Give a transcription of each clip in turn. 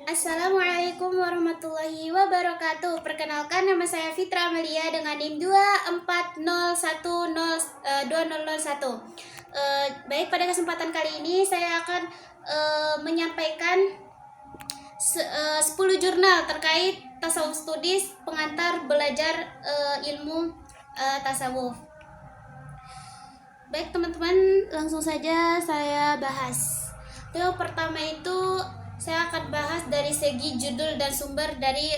Assalamualaikum warahmatullahi wabarakatuh. Perkenalkan, nama saya Fitra Amelia dengan NIM 240102001. Baik, pada kesempatan kali ini saya akan menyampaikan 10 jurnal terkait tasawuf studis pengantar belajar ilmu tasawuf. Baik teman-teman, langsung saja saya bahas. Yang pertama itu saya akan bahas dari segi judul dan sumber dari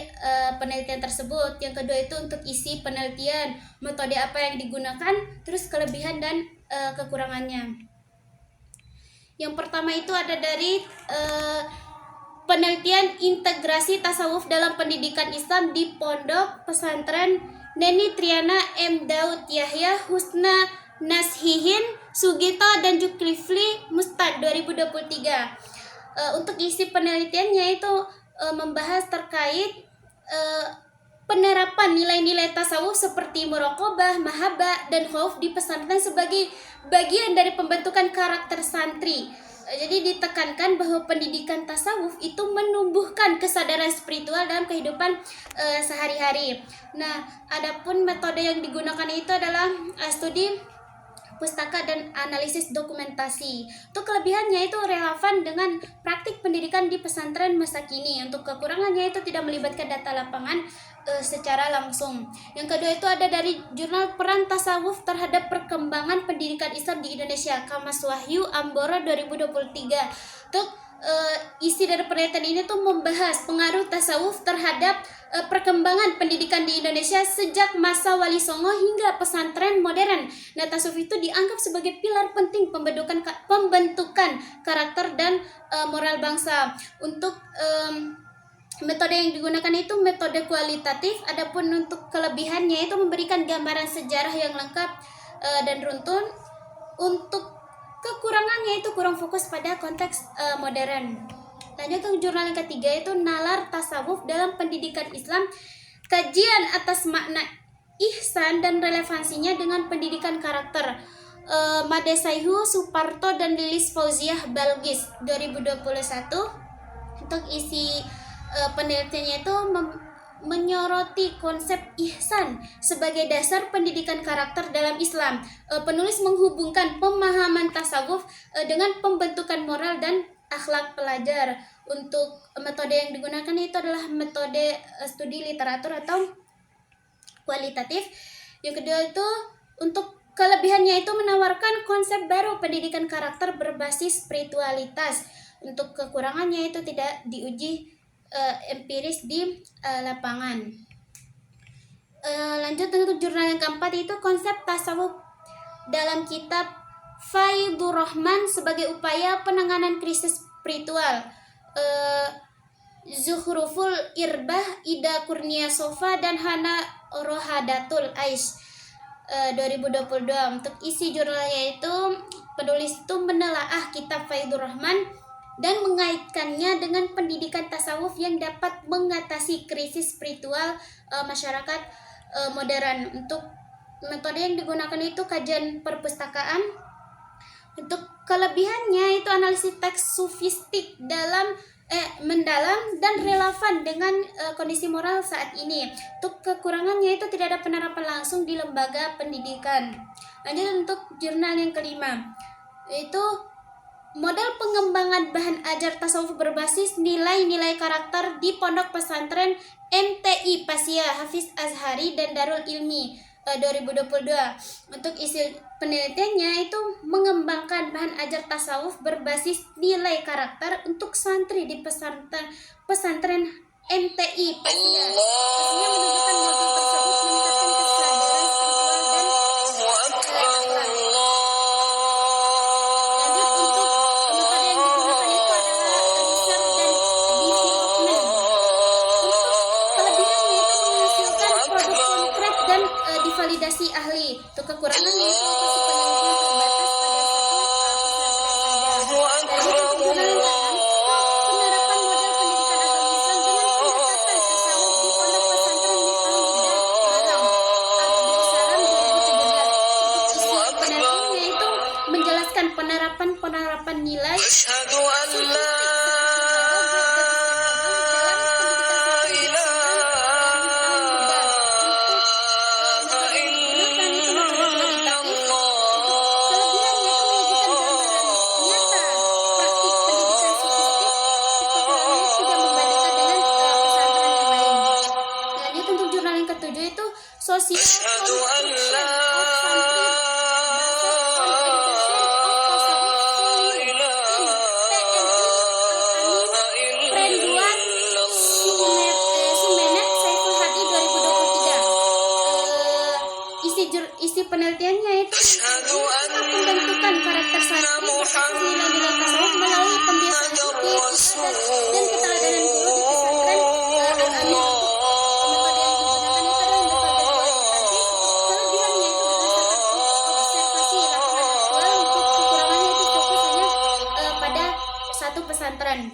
penelitian tersebut. Yang kedua itu untuk isi penelitian, metode apa yang digunakan, terus kelebihan dan kekurangannya. Yang pertama itu ada dari penelitian integrasi tasawuf dalam pendidikan Islam di Pondok Pesantren Neni Triana M. Daud Yahya Husna Nashihin Sugito dan Zulkifli Mustad 2023. Untuk isi penelitiannya itu membahas terkait penerapan nilai-nilai tasawuf seperti muraqabah, mahabbah, dan khauf di pesantren sebagai bagian dari pembentukan karakter santri. Jadi ditekankan bahwa pendidikan tasawuf itu menumbuhkan kesadaran spiritual dalam kehidupan sehari-hari. Nah, adapun metode yang digunakan itu adalah studi pustaka dan analisis dokumentasi. Untuk kelebihannya itu relevan dengan praktik pendidikan di pesantren masa kini. Untuk kekurangannya itu tidak melibatkan data lapangan secara langsung. Yang kedua itu ada dari jurnal Peran Tasawuf terhadap Perkembangan Pendidikan Islam di Indonesia, Kamas Wahyu Amboro 2023. Untuk isi dari penelitian ini tuh membahas pengaruh tasawuf terhadap perkembangan pendidikan di Indonesia sejak masa Wali Songo hingga pesantren modern. Nah, tasawuf itu dianggap sebagai pilar penting pembentukan karakter dan moral bangsa. Untuk metode yang digunakan itu metode kualitatif, adapun untuk kelebihannya itu memberikan gambaran sejarah yang lengkap dan runtun. Untuk kekurangannya itu kurang fokus pada konteks modern. Lanjut ke jurnal yang ketiga itu Nalar Tasawuf dalam Pendidikan Islam, kajian atas makna ihsan dan relevansinya dengan pendidikan karakter, Made Saihu Suparto dan Lilis Fauziah Balgis 2021. Untuk isi penelitiannya itu menyoroti konsep ihsan sebagai dasar pendidikan karakter dalam Islam. Penulis menghubungkan pemahaman tasawuf dengan pembentukan moral dan akhlak pelajar. Untuk metode yang digunakan itu adalah metode studi literatur atau kualitatif. Yang kedua itu untuk kelebihannya itu menawarkan konsep baru pendidikan karakter berbasis spiritualitas. Untuk kekurangannya itu tidak diuji empiris di lapangan. Lanjut untuk jurnal yang keempat itu konsep tasawuf dalam kitab Faidur Rahman sebagai upaya penanganan krisis spiritual, Zuhruful Irbah Ida Kurnia Sofa dan Hana Rohadatul Aish 2022. Untuk isi jurnalnya itu penulis itu menelaah kitab Faidur Rahman dan mengaitkannya dengan pendidikan tasawuf yang dapat mengatasi krisis spiritual masyarakat modern. Untuk metode yang digunakan itu kajian perpustakaan. Untuk kelebihannya itu analisis teks sufistik mendalam dan relevan dengan kondisi moral saat ini. Untuk kekurangannya itu tidak ada penerapan langsung di lembaga pendidikan. Lanjut untuk jurnal yang kelima, itu model pengembangan bahan ajar tasawuf berbasis nilai-nilai karakter di Pondok Pesantren MTI Pasia Hafiz Azhari dan Darul Ilmi 2022. Untuk isi penelitiannya itu mengembangkan bahan ajar tasawuf berbasis nilai karakter untuk santri di pesantren MTI Pasia. Pastinya menunjukkan model tersebut meningkatkan kesadaran spiritual dan akhlak. Validasi ahli. Untuk kekurangannya itu lokasi penelitian terbatas pada satu pesantren saja. Penerapan model pendidikan agama Islam dengan pendekatan tasawuf di Pondok Pesantren Miftahul Huda Malang Abdul Salam 2017. Untuk isi penelitiannya itu menjelaskan penerapan nilai social أشهد أن لا isi penelitiannya itu pembentukan karakter santri nilai-nilai tasawuf melalui pembiasaan zikir, ibadah, dan keteladanan guru di pesantren Al-Amin. Pesantren.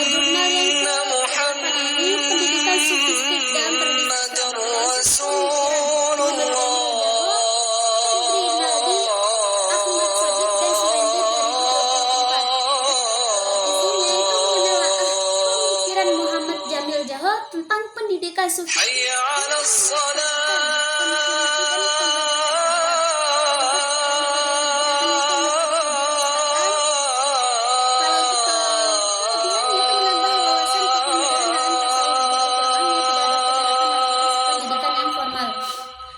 Jurnal yang ini pendidikan sofistik dan pemikiran Muhammad Jamil Jahal tentang pendidikan sofistik.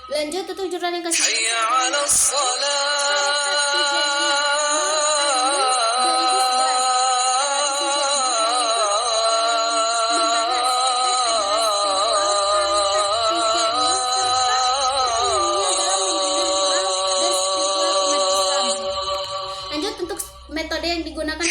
Lanjut untuk jurnal yang ke-9. Lanjut untuk metode yang digunakan.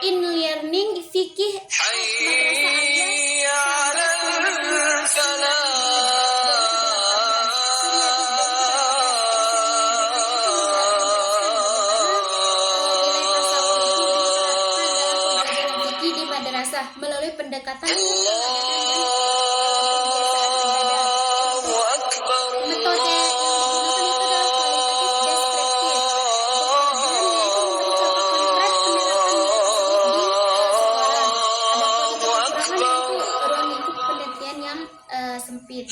In learning fikih di madrasah melalui pendekatan sempit.